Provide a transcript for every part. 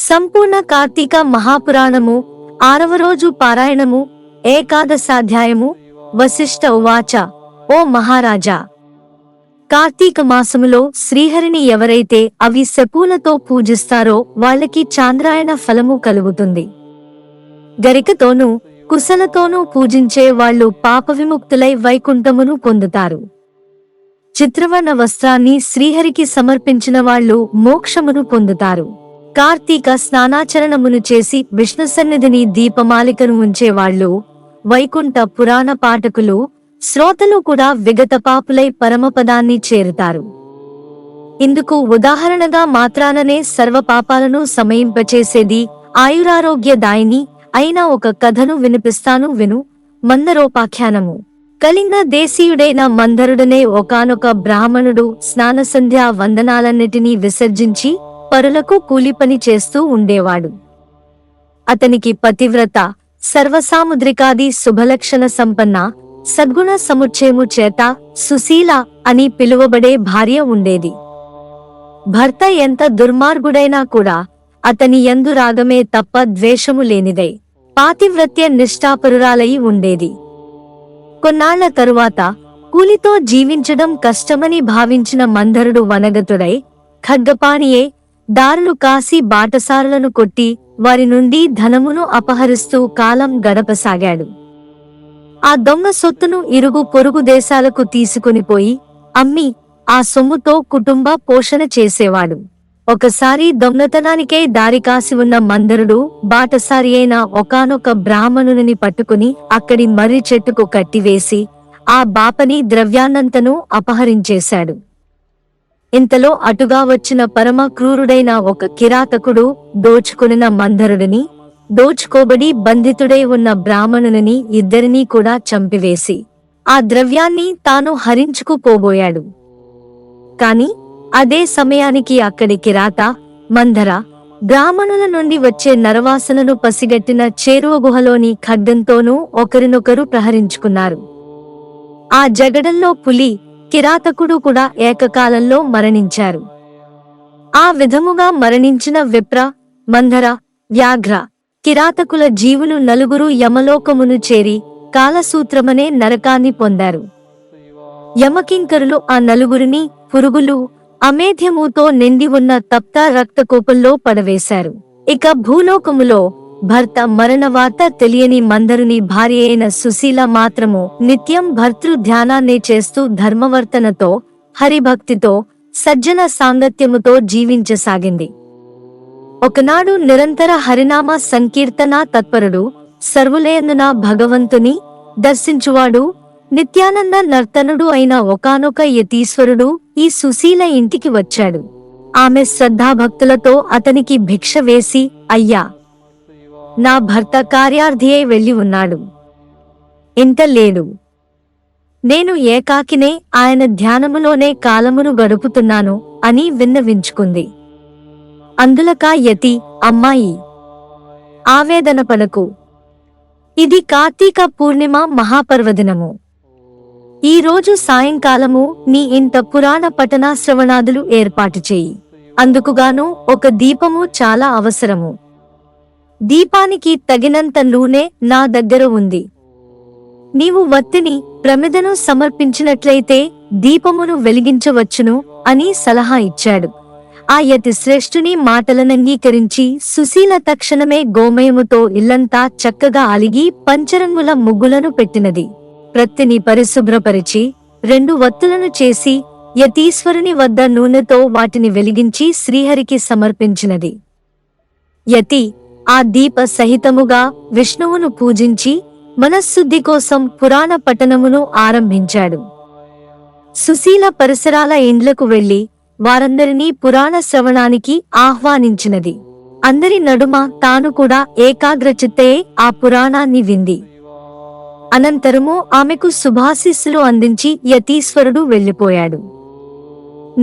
సంపూర్ణ కార్తీక మహాపురాణము 6వ రోజు పారాయణము ఏకాదశాధ్యాయము వశిష్ఠ ఉవాచ. ఓ మహారాజా, కార్తీక మాసములో శ్రీహరిని ఎవరైతే అవి శపూలతో పూజిస్తారో వాళ్ళకి చాంద్రాయణ ఫలము కలుగుతుంది. గరికతోనూ కుశలతోనూ పూజించే వాళ్ళు పాపవిముక్తులై వైకుంఠమును పొందుతారు. చిత్రవర్ణ వస్త్రాన్ని శ్రీహరికి సమర్పించిన వాళ్ళు మోక్షమును పొందుతారు. కార్తీక స్నానాచరణమును చేసి విష్ణు సన్నిధిని దీపమాలికను ఉంచేవాళ్లు, వైకుంఠ పురాణ పాఠకులు, శ్రోతలు కూడా విగత పాపులై పరమపదాన్ని చేరుతారు. ఇందుకు ఉదాహరణగా మాత్రాననే సర్వపాపాలను సమయింపచేసేది ఆయురారోగ్యదాయిని అయిన ఒక కథను వినిపిస్తాను విను. మందరోపాఖ్యానము. కళింగ దేశీయుడైన మందరుడనే ఒకానొక బ్రాహ్మణుడు స్నానసంధ్యా వందనాలన్నిటినీ విసర్జించి పరులకు కూలిపని చేస్తూ ఉండేవాడు. అతనికి పతివ్రత, సర్వసాముద్రికాది శుభలక్షణ సంపన్న, సద్గుణ సముచ్చయము చేత సుశీల అని పిలువబడే భార్య ఉండేది. భర్త ఎంత దుర్మార్గుడైనా కూడా అతని యందు రాగమే తప్ప ద్వేషము లేనిదై పాతివ్రత్య నిష్ఠాపరురాలై ఉండేది. కొన్నాళ్ల తరువాత కూలితో జీవించడం కష్టమని భావించిన మందరుడు వనగతుడై ఖడ్గపాణియే దారులు కాసి బాటసారులను కొట్టి వారి నుండి ధనమును అపహరిస్తూ కాలం గడపసాగాడు. ఆ దొంగ సొత్తును ఇరుగు పొరుగు దేశాలకు తీసుకునిపోయి అమ్మి ఆ సొమ్ముతో కుటుంబ పోషణ చేసేవాడు. ఒకసారి దొంగతనానికై దారికాసి ఉన్న మందరుడు బాటసారి అయిన ఒకానొక బ్రాహ్మణుని పట్టుకుని అక్కడి మర్రి చెట్టుకు కట్టివేసి ఆ బాపని ద్రవ్యాన్నంతనూ అపహరించేశాడు. ఇంతలో అటుగా వచ్చిన పరమ క్రూరుడైన ఒక కిరాతకుడు దోచుకునిన మందరుడిని, దోచుకోబడి బంధితుడై ఉన్న బ్రాహ్మణుని ఇద్దరినీ కూడా చంపివేసి ఆ ద్రవ్యాన్ని తాను హరించుకుపోబోయాడు. కాని అదే సమయానికి అక్కడి కిరాత, మందర బ్రాహ్మణుల నుండి వచ్చే నరవాసనను పసిగట్టిన చేరువ గుహలోని ఖడ్గంతోనూ ఒకరినొకరు ప్రహరించుకున్నారు. ఆ జగడంలో పులి, కిరాతకుడు కూడా ఏకకాలంలో మరణించారు. ఆ విధముగా మరణించిన విప్ర, మందర, వ్యాఘ్ర, కిరాతకుల జీవులు నలుగురు యమలోకమును చేరి కాలసూత్రమనే నరకాన్ని పొందారు. యమకింకరులు ఆ నలుగురిని పురుగులు, అమేధ్యముతో నిండి ఉన్న తప్త రక్తకూపంలో పడవేశారు. ఇక భూలోకములో భర్త మరణ వార్త తెలియని మందరుని భార్య అయిన సుశీల మాత్రము నిత్యం భర్తృ ధ్యానాన్నే చేస్తూ ధర్మవర్తనతో, హరిభక్తితో, సజ్జన సాంగత్యముతో జీవించసాగింది. ఒకనాడు నిరంతర హరినామ సంకీర్తన తత్పరుడు, సర్వులయందున భగవంతుని దర్శించువాడు, నిత్యానంద నర్తనుడు అయిన ఒకానొక యతీశ్వరుడు ఈ సుశీల ఇంటికి వచ్చాడు. ఆమె శ్రద్ధాభక్తులతో అతనికి భిక్ష వేసి, అయ్యా, నా భర్త కార్యార్థియై వెళ్లి ఉన్నాడు, ఇంట లేడు. నేను ఏకాకినే ఆయన ధ్యానములోనే కాలమును గడుపుతున్నాను అని విన్నవించుకుంది. అందులకా యతి, అమ్మాయి, ఆవేదన పడకు. ఇది కార్తీక పూర్ణిమ మహాపర్వదినము. ఈ రోజు సాయంకాలము నీ ఇంట పురాణ పఠన శ్రవణాదులు ఏర్పాటు చేయి. అందుకుగాను ఒక దీపము చాలా అవసరము. దీపానికి తగినంత నూనె నా దగ్గర ఉంది. నీవు వత్తిని, ప్రమిదను సమర్పించినట్లయితే దీపమును వెలిగించవచ్చును అని సలహా ఇచ్చాడు. ఆ యతి శ్రేష్ఠుని మాటలనంగీకరించి సుశీల తక్షణమే గోమయముతో ఇల్లంతా చక్కగా అలిగి పంచరంగుల ముగ్గులను పెట్టినది. ప్రత్తిని పరిశుభ్రపరిచి 2 వత్తులను చేసి యతీశ్వరుని వద్ద నూనెతో వాటిని వెలిగించి శ్రీహరికి సమర్పించినది. యతి ఆ దీప సహితముగా విష్ణువును పూజించి మనశ్శుద్ధి కోసం పురాణ పఠనమును ఆరంభించాడు. సుశీల పరిసరాల ఇండ్లకు వెళ్లి వారందరినీ పురాణ శ్రవణానికి ఆహ్వానించినది. అందరి నడుమ తాను కూడా ఏకాగ్రచిత్తయే ఆ పురాణాన్ని వింది. అనంతరము ఆమెకు శుభాశీస్సులు అందించి యతీశ్వరుడు వెళ్లిపోయాడు.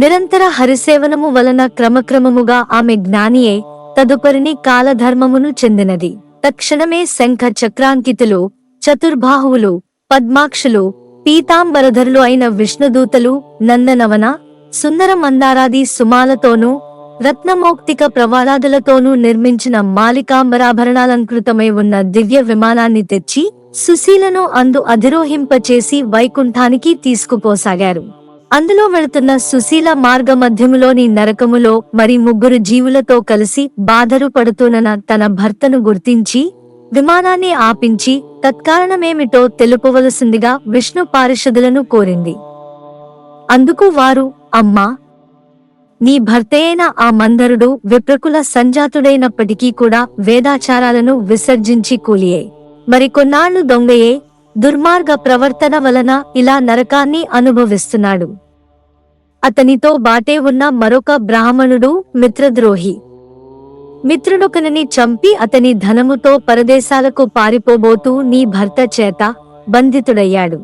నిరంతర హరిసేవనము వలన క్రమక్రమముగా ఆమె జ్ఞానియే తదుపరిని కాలధర్మమును చెందినది. తక్షణమే శంఖ చక్రాంకితులు, చతుర్బాహువులు, పద్మాక్షులు, పీతాంబరధరులు అయిన విష్ణుదూతలు నందనవన, సుందర మందారాది సుమాలతోనూ రత్నమౌక్తిక ప్రవాళాదులతోనూ నిర్మించిన మాలికాంబరాభరణాలంకృతమై ఉన్న దివ్య విమానాన్ని తెచ్చి సుశీలను అందు అధిరోహింపచేసి వైకుంఠానికి తీసుకుపోసాగారు. అందులో వెళుతున్న సుశీల మార్గ మధ్యములోని నరకములో మరి 3 జీవులతో కలిసి బాధరు పడుతున్న తన భర్తను గుర్తించి విమానాన్ని ఆపించి తత్కారణమేమిటో తెలుపవలసిందిగా విష్ణు పారిషదులను కోరింది. అందుకు వారు, అమ్మా, నీ భర్తయైన ఆ మందరుడు విప్రకుల సంజాతుడైనప్పటికీ కూడా వేదాచారాలను విసర్జించి కూలియే, మరికొన్నాళ్లు దొంగయే, దుర్మార్గ ప్రవర్తన వలన ఇలా నరకాన్ని అనుభవిస్తున్నాడు. అతనితో బాటే ఉన్న మరొక బ్రాహ్మణుడు మిత్రద్రోహి. మిత్రుడొకనిని చంపి అతని ధనముతో పరదేశాలకు పారిపోబోతూ నీ భర్త చేత బంధితుడయ్యాడు.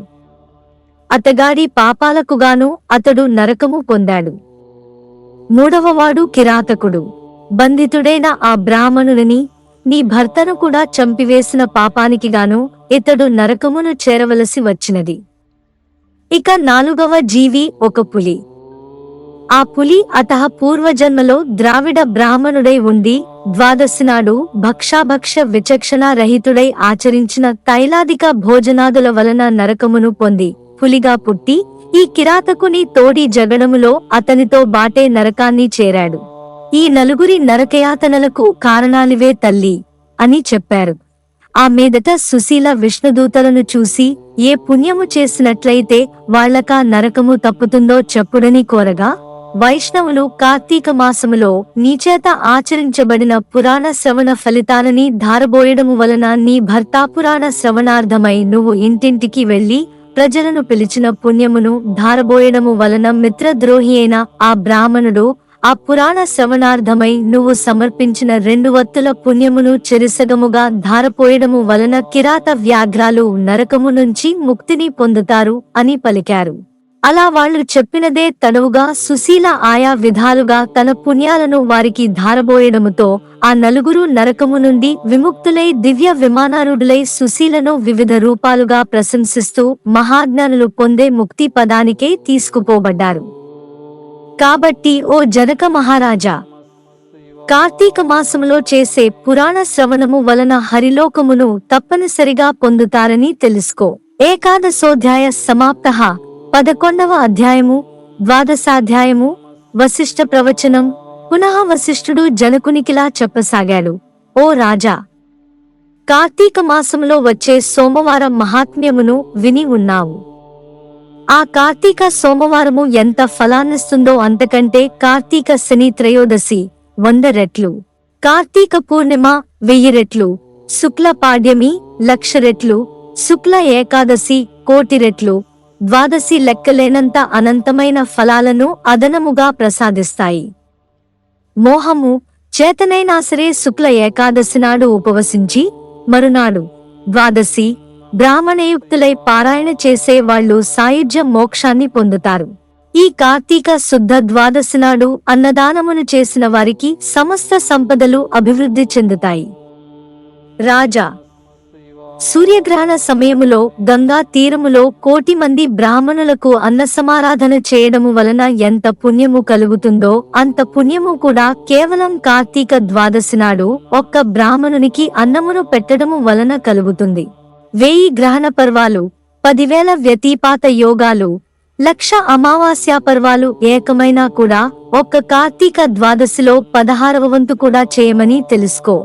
అతగాడి పాపాలకుగాను అతడు నరకము పొందాడు. 3వవాడు కిరాతకుడు. బంధితుడైన ఆ బ్రాహ్మణుని నీ భర్తను కూడా చంపివేసిన పాపానికిగాను ఇతడు నరకమును చేరవలసి వచ్చినది. ఇక 4వ జీవి ఒక పులి. ఆ పులి అతః పూర్వజన్మలో ద్రావిడ బ్రాహ్మణుడై ఉండి ద్వాదశినాడు భక్షాభక్ష విచక్షణ రహితుడై ఆచరించిన తైలాదిక భోజనాదుల వలన నరకమును పొంది పులిగా పుట్టి ఈ కిరాతకుని తోడి జగడములో అతనితో బాటే నరకాన్ని చేరాడు. ఈ 4 నరకయాతనలకు కారణాలివే తల్లి అని చెప్పారు. ఆ మీదట సుశీల విష్ణుదూతలను చూసి ఏ పుణ్యము చేసినట్లయితే వాళ్లకా నరకము తప్పుతుందో చెప్పుడని కోరగా, వైష్ణవులు కార్తీక మాసములో నీచేత ఆచరించబడిన పురాణ శ్రవణ ఫలితాలని ధారబోయడము వలన నీ భర్త పురాణ శ్రవణార్థమై నువ్వు ఇంటింటికి వెళ్లి ప్రజలను పిలిచిన పుణ్యమును ధారబోయడము వలన మిత్రద్రోహి అయిన ఆ బ్రాహ్మణుడు ఆ పురాణ శ్రవణార్థమై నువ్వు సమర్పించిన 2 వత్తుల పుణ్యమును చెరిసగముగా ధారపోయడము వలన కిరాత వ్యాఘ్రాలు నరకము నుంచి ముక్తిని పొందుతారు అని పలికారు. అలా వాళ్ళు చెప్పినదే తనువుగా సుశీల ఆయా విధాలుగా తన పుణ్యాలను వారికి ధారబోయడముతో ఆ 4 నరకము నుండి విముక్తులై దివ్య విమానారూఢులై సుశీలను వివిధ రూపాలుగా ప్రశంసిస్తూ మహాజ్ఞానులు పొందే ముక్తి పదానికే తీసుకుపోబడ్డారు. కాబట్టి ఓ జనక మహారాజా, కార్తీక మాసములో చేసే పురాణ శ్రవణము వలన హరిలోకమును తప్పనిసరిగా పొందుతారని తెలుసుకో. ఏకాదశోధ్యాయ సమాప్తః. 11వ అధ్యాయము, ద్వాదశాధ్యాయము, వశిష్ఠ ప్రవచనం. పునః వశిష్ఠుడు జనకునికిలా చెప్పసాగాడు. ఓ రాజా, కార్తీక మాసములో వచ్చే సోమవారం మహాత్మ్యమును విని ఉన్నావు. ఆ కార్తీక సోమవారము ఎంత ఫలాన్నిస్తుందో అంతకంటే కార్తీక శని త్రయోదశి 100 రెట్లు, కార్తీక పూర్ణిమ 1000 రెట్లు, శుక్ల పాడ్యమి 1,00,000 రెట్లు, శుక్ల ఏకాదశి 1,00,000 రెట్లు, ద్వాదశి లెక్కలేనంత అనంతమైన ఫలాలను అదనముగా ప్రసాదిస్తాయి. మోహము చేతనైనా సరే శుక్ల ఏకాదశి నాడు ఉపవసించి మరునాడు ద్వాదశి బ్రాహ్మణయుక్తులై పారాయణ చేసే వాళ్ళు సాయుజ్య మోక్షాన్ని పొందుతారు. ఈ కార్తీక శుద్ధ ద్వాదశి నాడు అన్నదానమును చేసిన వారికి సమస్త సంపదలు అభివృద్ధి చెందుతాయి. రాజా, సూర్యగ్రహణ సమయములో గంగా తీరములో 1,000,000 మంది బ్రాహ్మణులకు అన్న సమారాధన చేయడము వలన ఎంత పుణ్యము కలుగుతుందో అంత పుణ్యము కూడా కేవలం కార్తీక ద్వాదశి నాడు ఒక్క బ్రాహ్మణునికి అన్నమును పెట్టడము వలన కలుగుతుంది. 1000 గ్రహణ పర్వాలు, 10,000 వ్యతిపాత యోగాలు, 1,00,000 అమావాస్యా పర్వాలు ఏకమైనా కూడా ఒక్క కార్తీక ద్వాదశిలో 16వ వంతు కూడా చేయమని తెలుసుకో.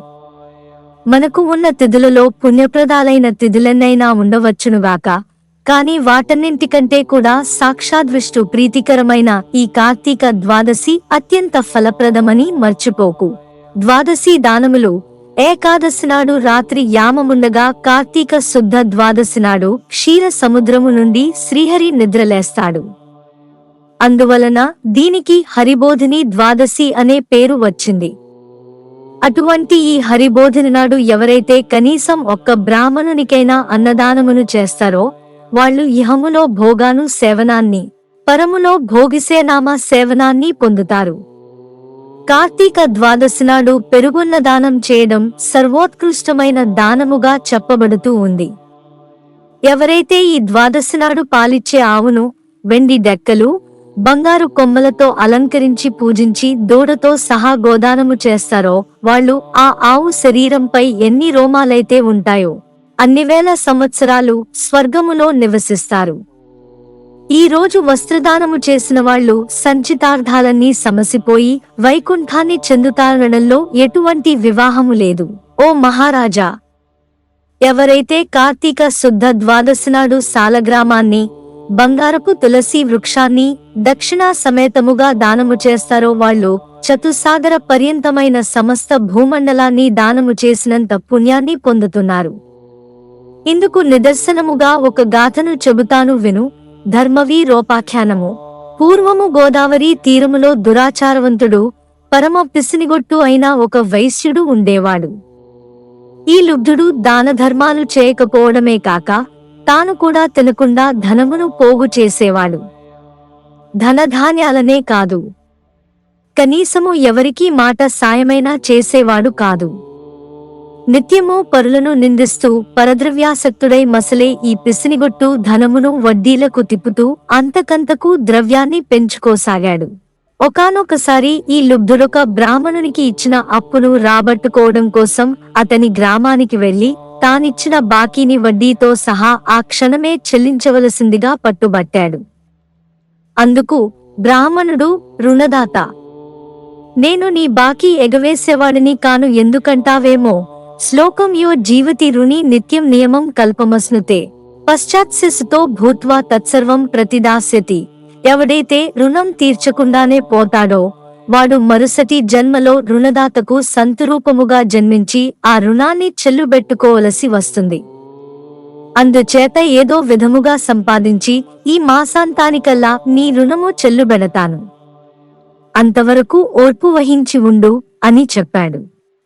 మనకు ఉన్న తిథులలో పుణ్యప్రదాలైన తిథులెన్నైనా ఉండవచ్చునుగాక, కాని వాటన్నింటికంటే కూడా సాక్షాద్విష్ణు ప్రీతికరమైన ఈ కార్తీక ద్వాదశి అత్యంత ఫలప్రదమని మర్చిపోకు. ద్వాదశి దానములు. ఏకాదశి నాడు రాత్రి యామముండగా కార్తీక శుద్ధ ద్వాదశి నాడు క్షీర సముద్రము నుండి శ్రీహరి నిద్రలేస్తాడు. అందువలన దీనికి హరిబోధిని ద్వాదశి అనే పేరు వచ్చింది. అటువంటి ఈ హరిబోధిని నాడు ఎవరైతే కనీసం ఒక్క బ్రాహ్మణునికైనా అన్నదానమును చేస్తారో వాళ్ళు ఇహములో భోగాను సేవనాన్ని, పరములో భోగిసేనామ సేవనాన్ని పొందుతారు. కార్తీక ద్వాదశి నాడు పెరుగున్న దానం చేయడం సర్వోత్కృష్టమైన దానముగా చెప్పబడుతూ ఉంది. ఎవరైతే ఈ ద్వాదశి నాడు పాలిచ్చే ఆవును, వెండి డెక్కలు, బంగారు కొమ్మలతో అలంకరించి పూజించి దూడతో సహా గోదానము చేస్తారో వాళ్ళు ఆ ఆవు శరీరంపై ఎన్ని రోమాలైతే ఉంటాయో అన్ని వేల సంవత్సరాలు స్వర్గములో నివసిస్తారు. ఈ రోజు వస్త్రదానము చేసిన వాళ్ళు సంచితార్థాలన్నీ సమసిపోయి వైకుంఠాన్ని చెందుతారనడంలో ఎటువంటి వివాహము లేదు. ఓ మహారాజా, ఎవరైతే కార్తీక శుద్ధ ద్వాదశి నాడు సాలగ్రామాన్ని, బంగారపు తులసి వృక్షాన్ని దక్షిణా సమేతముగా దానము చేస్తారో వాళ్ళు చతుస్సాగర పర్యంతమైన సమస్త భూమండలాన్ని దానము చేసినంత పుణ్యాన్ని పొందుతున్నారు. ఇందుకు నిదర్శనముగా ఒక గాథను చెబుతాను విను. ధర్మవీరోపాఖ్యానము. పూర్వము గోదావరి తీరములో దురాచారవంతుడు, పరమ పిసినిగొట్టు అయిన ఒక వైశ్యుడు ఉండేవాడు. ఈ లుబ్ధుడు దానధర్మాలు చేయకపోవడమే కాక తాను కూడా తినకుండా ధనమును పోగు చేసేవాడు. ధనధాన్యాలనే కాదు, కనీసము ఎవరికీ మాట సాయమైనా చేసేవాడు కాదు. నిత్యము పరులను నిందిస్తూ పరద్రవ్యాసక్తుడై మసలే ఈ పిసినిగొట్టు ధనమును వడ్డీలకు తిప్పుతూ అంతకంతకు ద్రవ్యాన్ని పెంచుకోసాగాడు. ఒకానొకసారి ఈ లుబ్ధుడొక బ్రాహ్మణునికి ఇచ్చిన అప్పును రాబట్టుకోవడం కోసం అతని గ్రామానికి వెళ్లి తానిచ్చిన బాకీని వడ్డీతో సహా ఆ క్షణమే చెల్లించవలసిందిగా పట్టుబట్టాడు. అందుకు బ్రాహ్మణుడు, రుణదాత, నేను నీ బాకీ ఎగవేసేవాడిని కాను ఎందుకంటావేమో. శ్లోకం యో జీవతి రుణి నిత్యం నియమం కల్పమస్నుతే పశ్చాత్స్యసుతో భూత్వా తత్సర్వం ప్రతిదాస్యతి. ఎవడైతే రుణం తీర్చకుండానే పోతాడో వాడు మరుసటి జన్మలో రుణదాతకు సంతురూపముగా జన్మించి ఆ రుణాన్ని చెల్లుబెట్టుకోవలసి వస్తుంది. అందుచేత ఏదో విధముగా సంపాదించి ఈ మాసాంతానికల్లా నీ రుణము చెల్లుబెడతాను, అంతవరకు ఓర్పు వహించి ఉండు అని చెప్పాడు.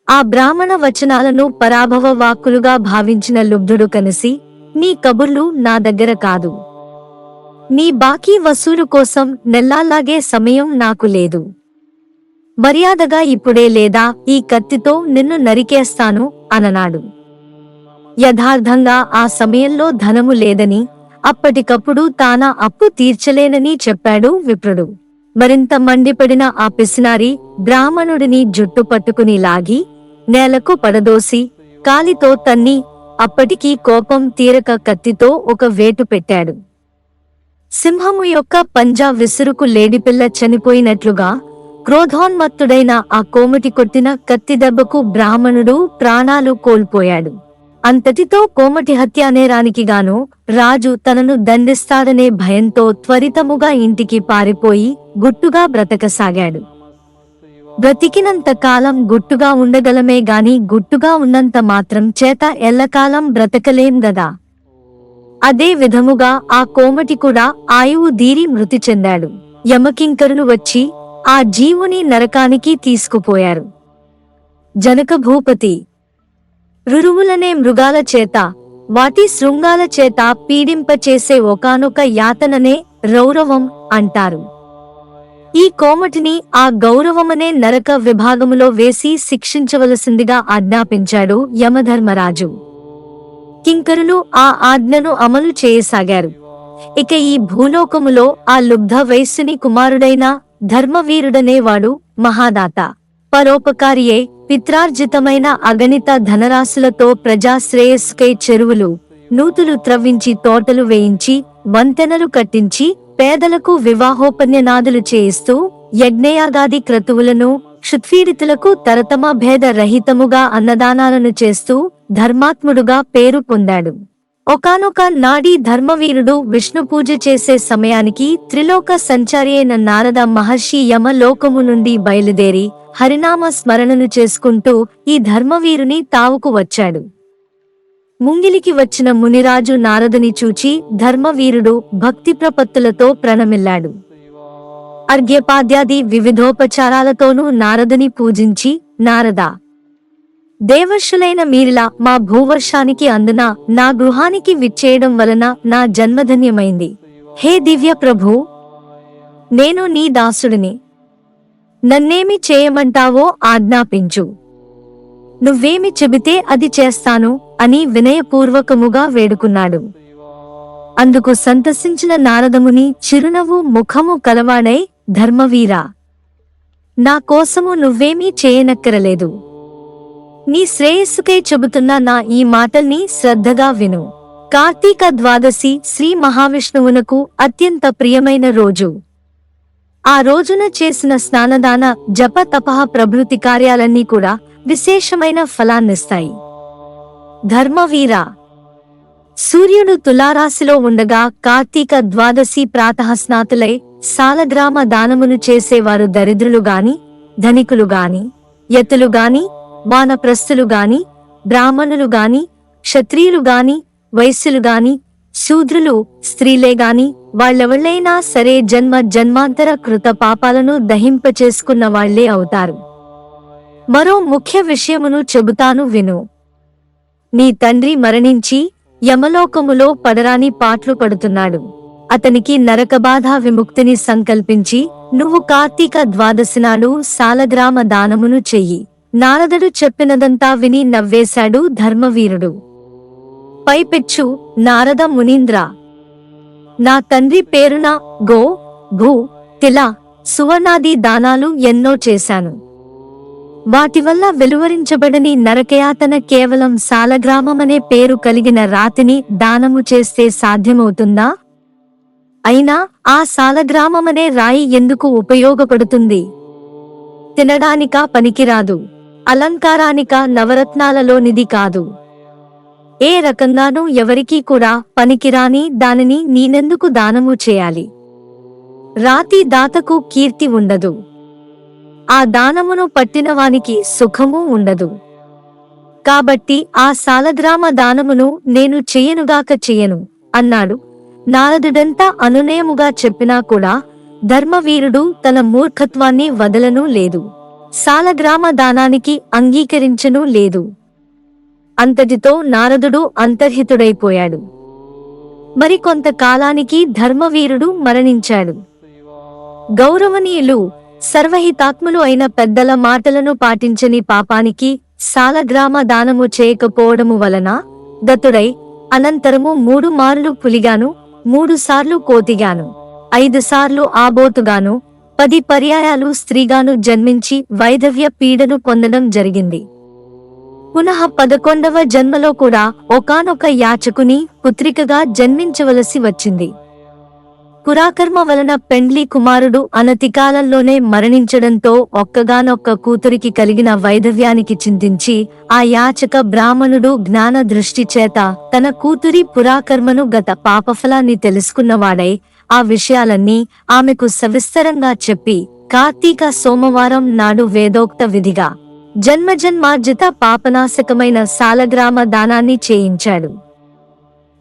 ఆ బ్రాహ్మణ వచనాలను పరాభవ వాక్కులుగా భావించిన లుబ్ధుడు కనసి, నీ కబుర్లు నా దగ్గర కాదు, నీ బాకీ వసూలు కోసం నెల్లాలాగే సమయం నాకు లేదు, మర్యాదగా ఇప్పుడే లేదా ఈ కత్తితో నిన్ను నరికేస్తాను అననాడు. యథార్థంగా ఆ సమయంలో ధనము లేదని, అప్పటికప్పుడు తానా అప్పు తీర్చలేనని చెప్పాడు విప్రుడు. మరింత మండిపడిన ఆ పిసినారి బ్రాహ్మణుడిని జుట్టు పట్టుకుని లాగి నేలకు పడదోసి కాలితో తన్ని అప్పటికీ కోపం తీరక కత్తితో ఒక వేటు పెట్టాడు. సింహము యొక్క పంజా విసురుకు లేడిపిల్ల చనిపోయినట్లుగా క్రోధోన్మత్తుడైన ఆ కోమటి కొట్టిన కత్తి దెబ్బకు బ్రాహ్మణుడు ప్రాణాలు కోల్పోయాడు. అంతటితో కోమటి హత్యానేరానికి గాను రాజు తనను దండిస్తాడనే భయంతో త్వరితముగా ఇంటికి పారిపోయి గుట్టుగా బ్రతకసాగాడు. బ్రతికినంత కాలం గుట్టుగా ఉండగలమే గాని గుట్టుగా ఉన్నంత మాత్రం చేత ఎల్లకాలం బ్రతకలేం గదా. అదే విధముగా ఆ కోమటి కూడా ఆయువు దీరి మృతి చెందాడు. యమకింకరులు వచ్చి ఆ జీవుని నరకానికి తీసుకుపోయారు. జనక భూపతి, రురువులనే మృగాల చేత, వాటి శృంగాల చేత పీడింపచేసే ఒకానొక యాతననే రౌరవం అంటారు. ఈ కోమటిని ఆ గౌరవమనే నరక విభాగములో వేసి శిక్షించవలసిందిగా ఆజ్ఞాపించాడు యమధర్మరాజు. కింకరులు ఆ ఆజ్ఞను అమలు చేయసాగారు. ఇక ఈ భూలోకములో ఆ లుబ్ధ వైశ్యుని కుమారుడైన ధర్మవీరుడనేవాడు మహాదాత, పరోపకారియే, పిత్రార్జితమైన అగణిత ధనరాశులతో ప్రజాశ్రేయస్కై చెరువులు, నూతులు త్రవ్వించి తోటలు వేయించి వంతెనలు కట్టించి పేదలకు వివాహోపన్యనాదులు చేయిస్తూ యజ్ఞయాగాది క్రతువులను క్షుత్పీడితులకు తరతమ భేద రహితముగా అన్నదానాలను చేస్తూ ధర్మాత్ముడుగా పేరు పొందాడు. ఒకానొక నాడీ ధర్మవీరుడు విష్ణు పూజ చేసే సమయానికి త్రిలోక సంచారి అయిన నారద మహర్షి యమలోకము నుండి బయలుదేరి హరినామ స్మరణను చేసుకుంటూ ఈ ధర్మవీరుని తావుకు వచ్చాడు. ముంగిలికి వచ్చిన మునిరాజు నారదుని చూచి ధర్మవీరుడు భక్తి ప్రపత్తులతో ప్రణమిల్లాడు. అర్ఘ్యపాద్యాది వివిధోపచారాలతోనూ నారదుని పూజించి, నారదా, దేవర్షులైన మీరిలా మా భూవర్షానికి అందున నా గృహానికి విచ్చేయడం వలన నా జన్మధన్యమైంది. హే దివ్య ప్రభూ, నేను నీ దాసుడిని, నన్నేమి చేయమంటావో ఆజ్ఞాపించు, నువ్వేమి చెబితే అది చేస్తాను అని వినయపూర్వకముగా వేడుకున్నాడు. అందుకు సంతసించిన నారదముని చిరునవ్వు ముఖము కలవాడై, ధర్మవీరా, నా కోసము నువ్వేమీ చేయనక్కరలేదు. నీ శ్రేయస్సుకై చెబుతున్న నా ఈ మాటల్ని శ్రద్ధగా విను. కార్తీక ద్వాదశి శ్రీ మహావిష్ణువునకు అత్యంత ప్రియమైన రోజు. ఆ రోజున చేసిన స్నానదాన జప తపః ప్రభృతి కార్యాలన్నీ కూడా విశేషమైన ఫలాన్నిస్తాయి. ధర్మవీరా, సూర్యుడు తులారాశిలో ఉండగా కార్తీక ద్వాదశి ప్రాతఃస్నాతులై సాలగ్రామ దానమును చేసేవారు దరిద్రులు గాని, ధనికులు గాని, యతులు గాని, వానప్రస్థులు గాని, బ్రాహ్మణులు గాని, క్షత్రియులు గాని, వైశ్యులు గాని, శూద్రులు, స్త్రీలే గాని వాళ్ళెవళ్ళైనా సరే జన్మ జన్మాంతర కృత పాపాలను దహింపచేసుకున్న వాళ్లే అవుతారు. మరో ముఖ్య విషయమును చెబుతాను విను. నీ తండ్రి మరణించి యమలోకములో పడరాని పాట్లు పడుతున్నాడు. అతనికి నరకబాధ విముక్తిని సంకల్పించి నువ్వు కార్తీక ద్వాదశి నాడు సాలగ్రామ దానమును చెయ్యి. నారదుడు చెప్పినదంతా విని నవ్వేశాడు ధర్మవీరుడు. పైపెచ్చు, నారద మునీంద్ర, నా తండ్రి పేరున గో, భూ, తిల, సువర్ణాది దానాలు ఎన్నో చేశాను. వాటివల్ల వెలువరించబడని నరకయాతన కేవలం సాలగ్రామమనే పేరు కలిగిన రాతిని దానము చేస్తే సాధ్యమవుతుందా? అయినా ఆ సాలగ్రామమనే రాయి ఎందుకు ఉపయోగపడుతుంది? తినడానికా పనికిరాదు, అలంకారానికా నవరత్నాలలోనిది కాదు. ఏ రకంగానూ ఎవరికీ కూడా పనికిరాని దానిని నేనెందుకు దానము చేయాలి? రాతి దాతకు కీర్తి ఉండదు, ఆ దానమును పట్టినవానికి సుఖమూ ఉండదు. కాబట్టి ఆ సాలగ్రామ దానమును నేను చెయ్యనుగాక చెయ్యను అన్నాడు. నారదుడంతా అనునయముగా చెప్పినా కూడా ధర్మవీరుడు తన మూర్ఖత్వాన్ని వదలనూ లేదు, సాలగ్రామ దానానికి అంగీకరించనూ లేదు. అంతటితో నారదుడు అంతర్హితుడైపోయాడు. మరికొంతకాలానికి ధర్మవీరుడు మరణించాడు. గౌరవనీయులు, సర్వహితాత్ములు అయిన పెద్దల మాటలను పాటించని పాపానికి సాలగ్రామ దానము చేయకపోవడము వలన దత్తుడై అనంతరము 3 మార్లు పులిగాను, 3 సార్లు కోతిగాను, 5 సార్లు ఆబోతుగాను, 10 పర్యాయాలు స్త్రీగాను జన్మించి వైధవ్య పీడను పొందడం జరిగింది. పునః 11వ జన్మలో కూడా ఒకానొక యాచకుని పుత్రికగా జన్మించవలసి వచ్చింది. పురాకర్మ వలన పెండ్లి కుమారుడు అనతికాలంలోనే మరణించడంతో ఒక్కగానొక్క కూతురికి కలిగిన వైధవ్యానికి చింతించి ఆ యాచక బ్రాహ్మణుడు జ్ఞాన దృష్టి చేత తన కూతురి పురాకర్మను గత పాపఫలాన్ని తెలుసుకున్నవాడై ఆ విషయాలన్నీ ఆమెకు సవిస్తరంగా చెప్పి కార్తీక సోమవారం నాడు వేదోక్త విధిగా జన్మజన్మార్జిత పాపనాశకమైన సాలగ్రామ దానాన్ని చేయించాడు.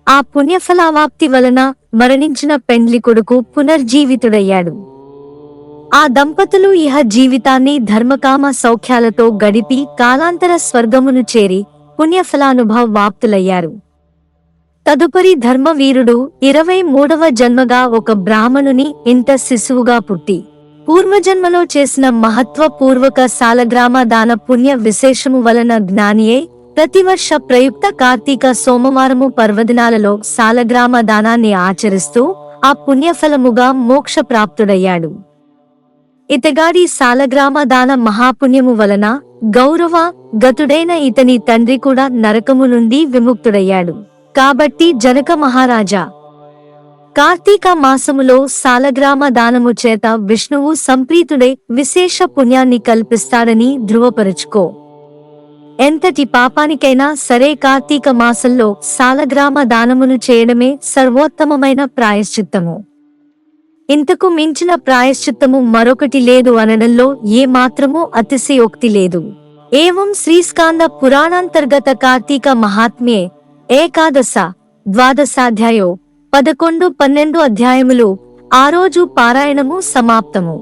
ఆ పుణ్యఫలావాప్తి వలన మరణించిన పెండ్లి కొడుకు పునర్జీవితుడయ్యాడు. ఆ దంపతులు ఇహ జీవితాన్ని ధర్మకామ సౌఖ్యాలతో గడిపి కాలాంతర స్వర్గమును చేరి పుణ్యఫలానుభవ వాప్తులయ్యారు. తదుపరి ధర్మవీరుడు 23వ జన్మగా ఒక బ్రాహ్మణుని ఇంట శిశువుగా పుట్టి పూర్వజన్మలో చేసిన మహత్వపూర్వక సాలగ్రామ దాన పుణ్య విశేషము వలన జ్ఞానియే ప్రతివర్ష ప్రయుక్త కార్తీక సోమవారము పర్వదినాలలో సాలగ్రామ దానాన్ని ఆచరిస్తూ ఆ పుణ్యఫలముగా మోక్షప్రాప్తుడయ్యాడు. ఇతగాడి సాలగ్రామ దాన మహాపుణ్యము వలన గౌరవ గతుడైన ఇతని తండ్రి కూడా నరకము నుండి విముక్తుడయ్యాడు. కాబట్టి జనక మహారాజా, కార్తీక మాసములో సాలగ్రామ దానము చేత విష్ణువు సంప్రీతుడై విశేష పుణ్యాన్ని కల్పిస్తాడని ధృవపరుచుకో. ఎంతటి పాపానికైనా సరే కార్తీక మాసంలో సాలగ్రామ దానమును చేయడమే సర్వోత్తమమైన ప్రాయశ్చిత్తము. ఇంతకు మించిన ప్రాయశ్చిత్తము మరొకటి లేదు అనడంలో ఏ మాత్రమూ అతిశయోక్తి లేదు. ఏవం శ్రీస్కాంద పురాణాంతర్గత కార్తీక మహాత్మ్యే ఏకాదశ ద్వాదశాధ్యాయో 11-12 అధ్యాయములు. ఆ రోజు పారాయణము సమాప్తము.